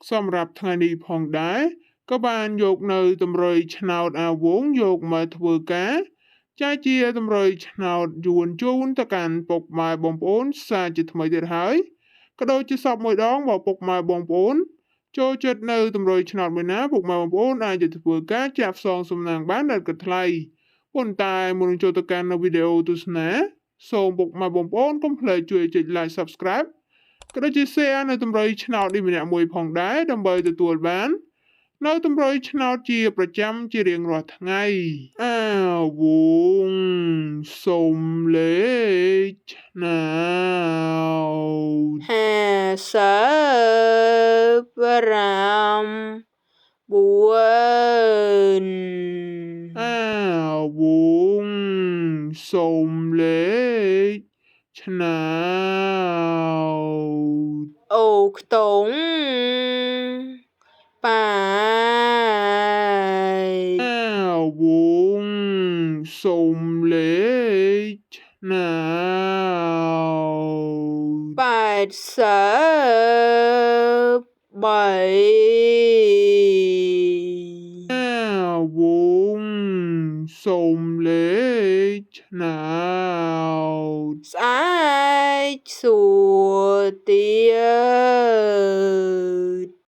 សម្រាប់ថ្ងៃនេះផងដែរក៏បានយកនៅតម្រុយឆ្នោតអាវងយកមកធ្វើការចាជាតម្រុយឆ្នោតយួនជូនទៅកាន់ពុកម៉ែបងប្អូនសាជាថ្មីទៀតហើយក៏ដូចជាសពមួយដងមកពុកម៉ែបងប្អូនចូលចិត្តនៅតម្រុយឆ្នោតមួយណាពុកម៉ែបងប្អូនអាចទៅធ្វើការចាក់ផ្សងសំណាងបានដែលគិតថ្លៃប៉ុន្តែមុននឹងចូលទៅកាន់នៅវីដេអូទស្សនាសូមពុកម៉ែបងប្អូនកុំភ្លេចជួយចុច like subscribe ក៏ដូចជា share នៅតម្រុយឆ្នោតនេះម្នាក់មួយផងដែរដើម្បីទទួលបាននៅតម្រុយឆ្នោតជាប្រចាំជារៀងរាល់ថ្ងៃអាវងសុំលេខឆ្នោត55 4អាវងសុំលេខឆ្នោតអូខ្ទង់បាយអាវងសុំលេខឆ្នោត83អាវងសុំលេខឆ្នោតស្អែកសួរទី